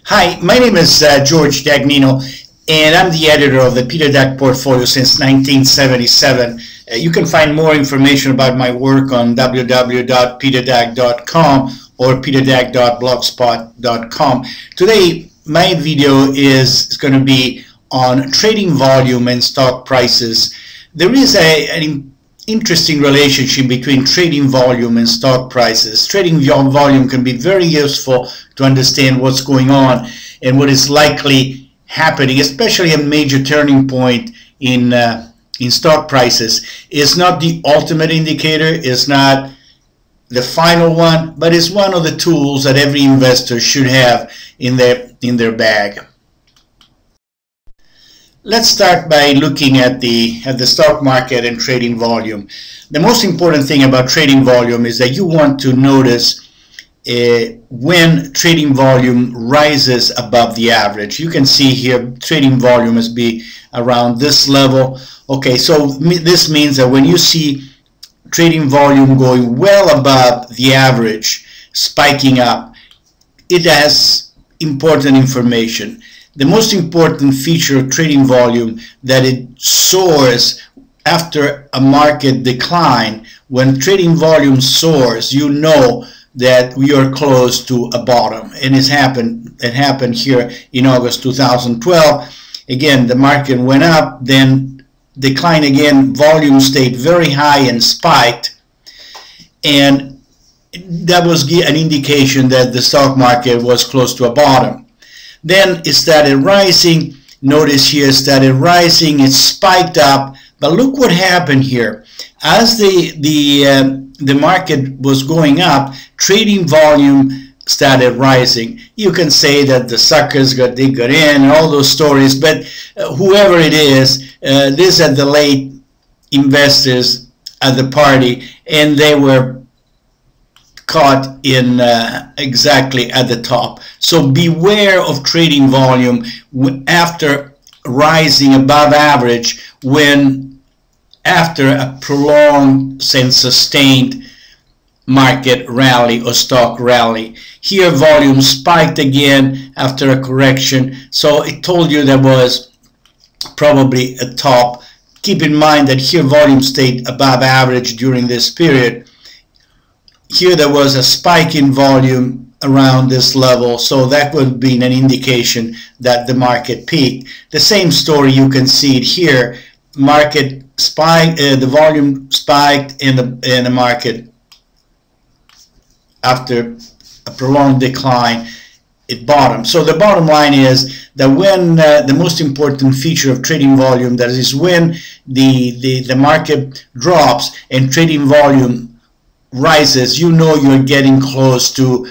Hi, my name is George Dagnino, and I'm the editor of the Peter Dag Portfolio since 1977. You can find more information about my work on www.peterdag.com or peterdag.blogspot.com. Today, my video is going to be on trading volume and stock prices. There is an interesting relationship between trading volume and stock prices. Trading volume can be very useful to understand what's going on and what is likely happening, especially a major turning point in stock prices. It's not the ultimate indicator, it's not the final one, but it's one of the tools that every investor should have in their bag. Let's start by looking at the stock market and trading volume. The most important thing about trading volume is that you want to notice when trading volume rises above the average. You can see here trading volume must be around this level. Okay, so this means that when you see trading volume going well above the average, spiking up, it has important information. The most important feature of trading volume that it soars after a market decline. When trading volume soars, you know that we are close to a bottom, and it happened here in August 2012. Again, the market went up, then declined again, volume stayed very high and spiked, and that was an indication that the stock market was close to a bottom. Then it started rising. Notice here it started rising, it spiked up, but look what happened here. As the market was going up, trading volume started rising. You can say that the suckers got in and all those stories, but whoever it is, these are the late investors at the party, and they were caught in exactly at the top. So beware of trading volume after rising above average, when after a prolonged and sustained market rally or stock rally. Here volume spiked again after a correction, so it told you there was probably a top. Keep in mind that here volume stayed above average during this period. Here there was a spike in volume around this level, so that would have been an indication that the market peaked. The same story, you can see it here. Market spiked, the volume spiked, and the market, after a prolonged decline, it bottomed. So the bottom line is that when the most important feature of trading volume, that is when the market drops and trading volume rises, you know you're getting close to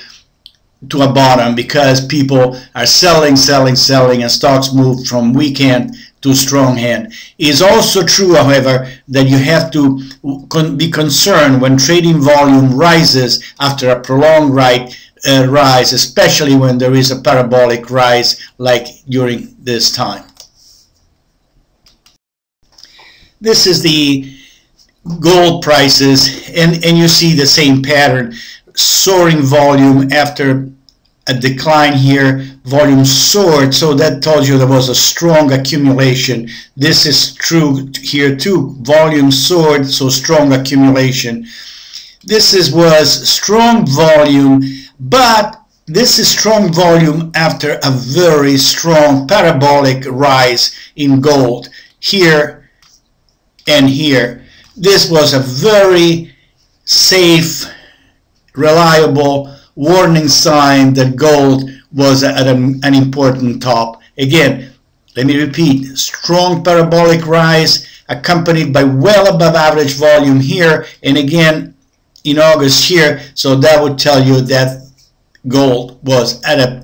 a bottom, because people are selling, and stocks move from weak hand to strong hand. It is also true, however, that you have to be concerned when trading volume rises after a prolonged rise, especially when there is a parabolic rise like during this time. This is the gold prices, and you see the same pattern. Soaring volume after a decline here, volume soared, so that tells you there was a strong accumulation. This is true here too. Volume soared, so strong accumulation. This was strong volume, but this is strong volume after a very strong parabolic rise in gold here and here. This was a very safe, reliable warning sign that gold was at an important top. Again, let me repeat, strong parabolic rise accompanied by well above average volume here, and again in August here, so that would tell you that gold was at a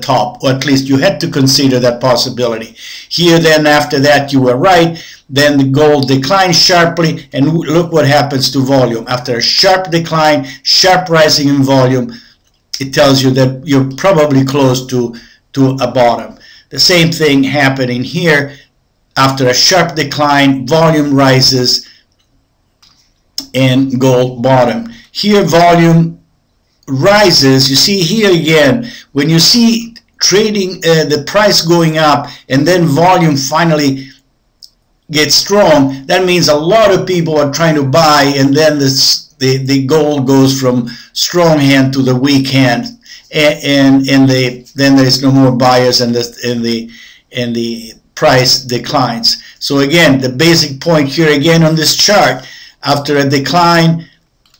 top, or at least you had to consider that possibility. Here then, after that, you were right. Then the gold declined sharply, and look what happens to volume. After a sharp decline, sharp rising in volume, it tells you that you're probably close to a bottom. The same thing happening here. After a sharp decline, volume rises and gold bottom. Here volume rises. You see here again, when you see trading, the price going up, and then volume finally gets strong, that means a lot of people are trying to buy, and then the gold goes from strong hand to the weak hand, and then there's no more buyers, and the price declines. So again, the basic point here again on this chart, after a decline,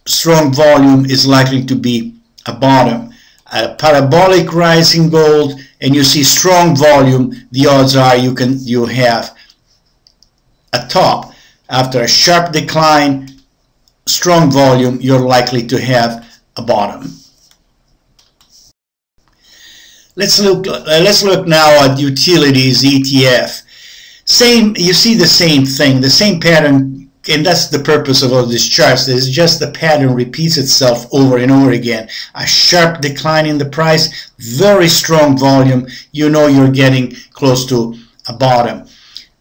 strong volume is likely to be a bottom. A parabolic rise in gold, and you see strong volume, the odds are you have a top. After a sharp decline, strong volume, you're likely to have a bottom. Let's look now at utilities ETF. You see the same thing, the same pattern, and that's the purpose of all these charts. It's just the pattern repeats itself over and over again. A sharp decline in the price, very strong volume, you know you're getting close to a bottom.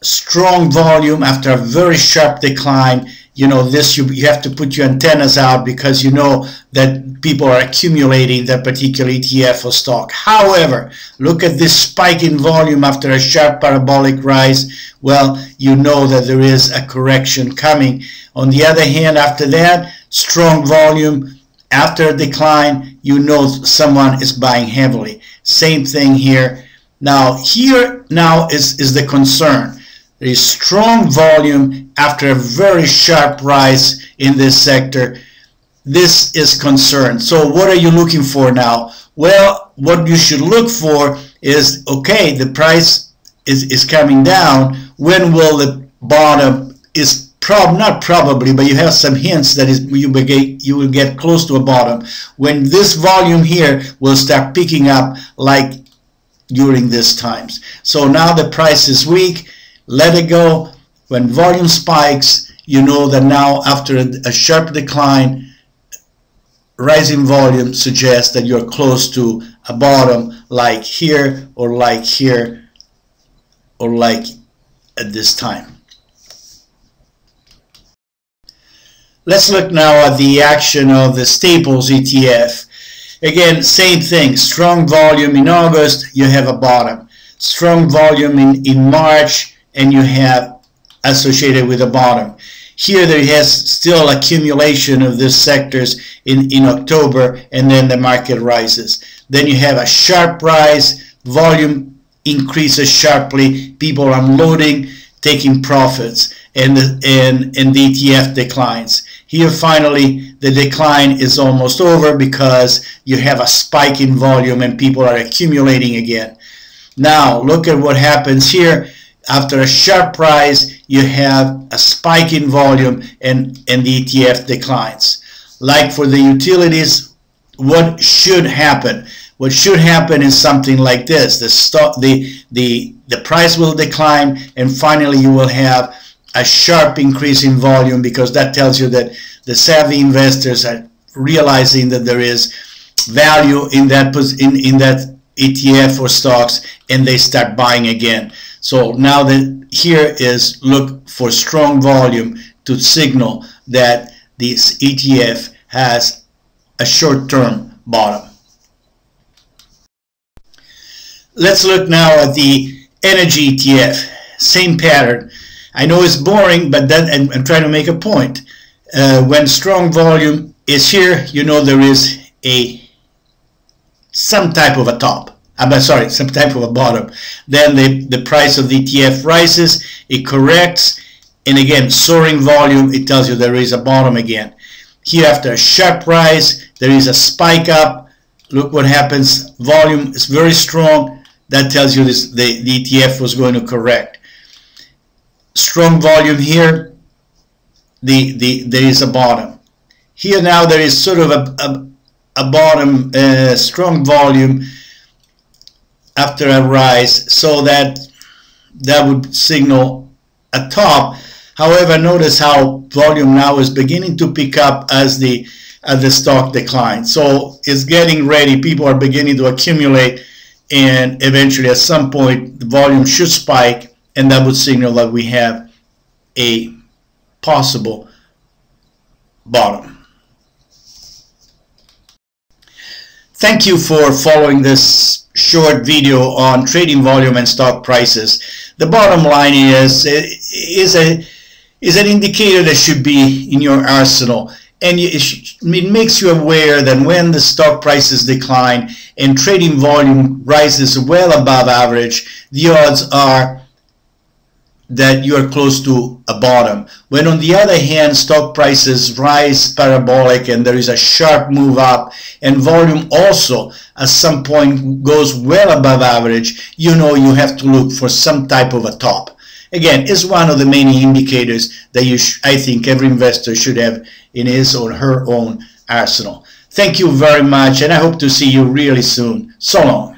Strong volume after a very sharp decline, you know this, you have to put your antennas out, because you know that people are accumulating that particular ETF or stock. However, look at this spike in volume after a sharp parabolic rise. Well, you know that there is a correction coming. On the other hand, after that, strong volume after a decline, you know someone is buying heavily. Same thing here. Now here is the concern. There is strong volume after a very sharp rise in this sector. This is concern. So what are you looking for now? Well, what you should look for is, okay, the price is coming down. When will the bottom? Is not probably, but you have some hints that you will get close to a bottom when this volume here will start picking up, like during these times. So now the price is weak. Let it go. When volume spikes, you know that now after a sharp decline, rising volume suggests that you're close to a bottom, like here, or like here, or like at this time. Let's look now at the action of the staples ETF. Again, same thing, strong volume in August, you have a bottom. Strong volume in March, and you have associated with a bottom. Here there has still accumulation of these sectors in October, and then the market rises. Then you have a sharp rise, volume increases sharply, people unloading, taking profits, and the ETF declines. Here finally the decline is almost over, because you have a spike in volume and people are accumulating again. Now look at what happens here. After a sharp rise, you have a spike in volume, and the ETF declines. Like for the utilities, what should happen? What should happen is something like this. The price will decline, and finally you will have a sharp increase in volume, because that tells you that the savvy investors are realizing that there is value in that ETF or stocks, and they start buying again. So now that here is look for strong volume to signal that this ETF has a short-term bottom. Let's look now at the energy ETF. Same pattern. I know it's boring, but I'm trying to make a point. When strong volume is here, you know there is some type of a top. Some type of a bottom. Then the price of the ETF rises, it corrects, and again, soaring volume, it tells you there is a bottom again. Here, after a sharp rise, there is a spike up. Look what happens. Volume is very strong. That tells you the ETF was going to correct. Strong volume here, there is a bottom. Here now there is sort of a bottom, strong volume after a rise, so that would signal a top. However, notice how volume now is beginning to pick up as the stock declines. So it's getting ready. People are beginning to accumulate, and eventually at some point the volume should spike, and that would signal that we have a possible bottom. Thank you for following this short video on trading volume and stock prices. The bottom line is an indicator that should be in your arsenal, and it makes you aware that when the stock prices decline and trading volume rises well above average, the odds are that you are close to a bottom. When on the other hand stock prices rise parabolic and there is a sharp move up and volume also at some point goes well above average, you know you have to look for some type of a top. Again, it's one of the many indicators that I think every investor should have in his or her own arsenal. Thank you very much, and I hope to see you really soon. So long.